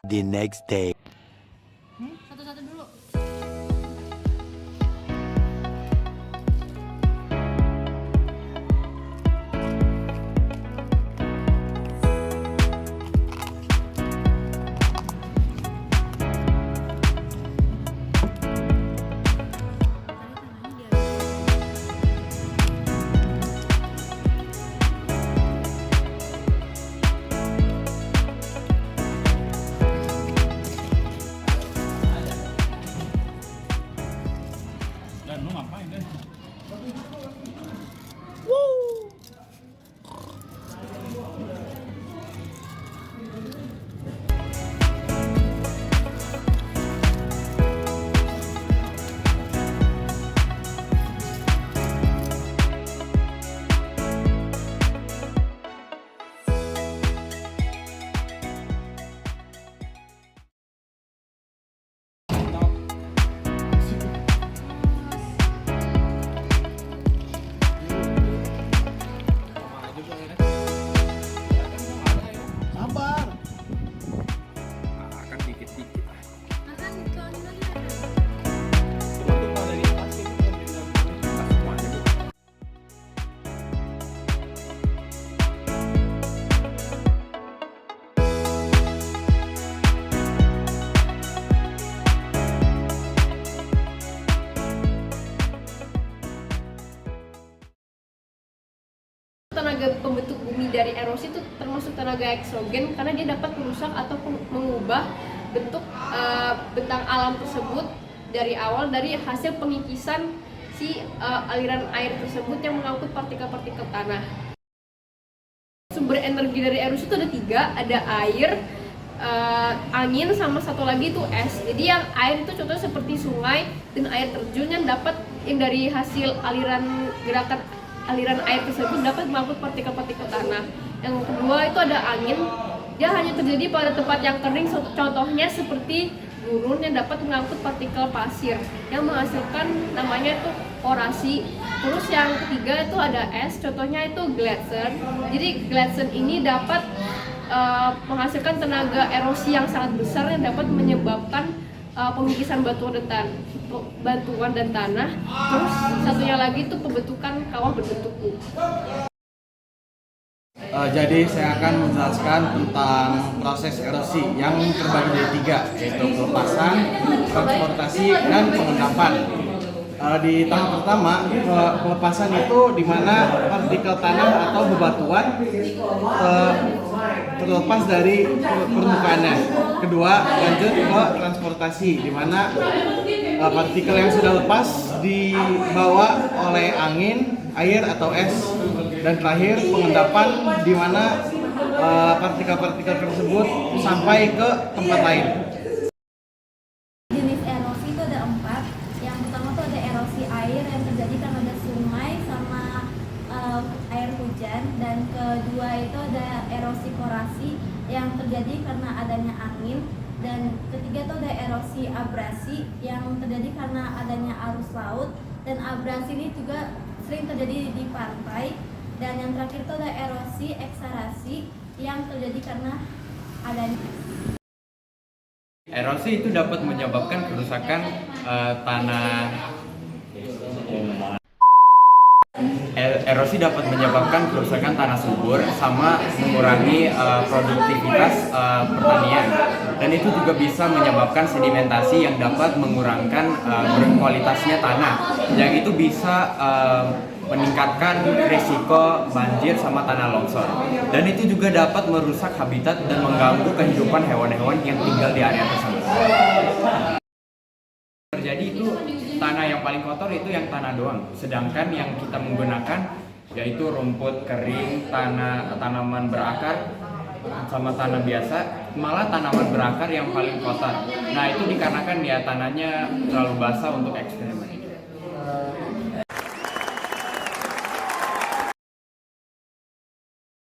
the next day. Satu-satu dulu. Dan lu ngapain deh? Sabar. Akan dikit-dikit. Makan kalau ini lagi ada. Untuk dari plastik kan tidak semuanya bu. Tenaga pembentuk bumi dari erosi itu termasuk tenaga eksogen karena dia dapat merusak atau mengubah bentuk bentang alam tersebut dari awal dari hasil pengikisan si aliran air tersebut yang mengangkut partikel-partikel tanah. Sumber energi dari erosi itu ada 3, ada air, angin, sama satu lagi itu es. Jadi yang air itu contohnya seperti sungai dan air terjun yang dapat yang dari hasil aliran gerakan aliran air tersebut dapat mengangkut partikel-partikel tanah. Yang kedua itu ada angin, dia hanya terjadi pada tempat yang kering, contohnya seperti gurun yang dapat mengangkut partikel pasir yang menghasilkan namanya itu korasi. Terus yang ketiga itu ada es, contohnya itu gletser. Jadi gletser ini dapat menghasilkan tenaga erosi yang sangat besar yang dapat menyebabkan pengikisan batuan dan tanah. Terus satunya lagi itu pembentukan kawah berbentuk U. Jadi saya akan menjelaskan tentang proses erosi yang terbagi dari 3, yaitu pelepasan, transportasi, dan pengendapan. Di tahap pertama, pelepasan itu di mana partikel tanah atau bebatuan terlepas dari permukaannya. Kedua, lanjut ke transportasi, di mana partikel yang sudah lepas dibawa oleh angin, air atau es. Dan terakhir, pengendapan, di mana partikel-partikel tersebut sampai ke tempat lain. Jenis erosi itu ada 4. Yang pertama tuh ada erosi air yang terjadi karena ada sungai sama air hujan, dan kedua itu ada erosi korasi yang terjadi karena adanya angin, dan ketiga itu ada erosi abrasi yang terjadi karena adanya arus laut, dan abrasi ini juga sering terjadi di pantai, dan yang terakhir itu ada erosi eksarasi yang terjadi karena adanya. Erosi itu dapat menyebabkan kerusakan tanah. Erosi dapat menyebabkan kerusakan tanah subur sama mengurangi produktivitas pertanian, dan itu juga bisa menyebabkan sedimentasi yang dapat mengurangkan berkualitasnya tanah, yang itu bisa meningkatkan risiko banjir sama tanah longsor, dan itu juga dapat merusak habitat dan mengganggu kehidupan hewan-hewan yang tinggal di area tersebut. Terjadi itu tanah yang paling kotor itu yang tanah doang, sedangkan yang kita menggunakan yaitu rumput kering, tanaman berakar, sama tanah biasa, malah tanaman berakar yang paling kotor. Nah itu dikarenakan ya tanahnya terlalu basah untuk eksperimen ini.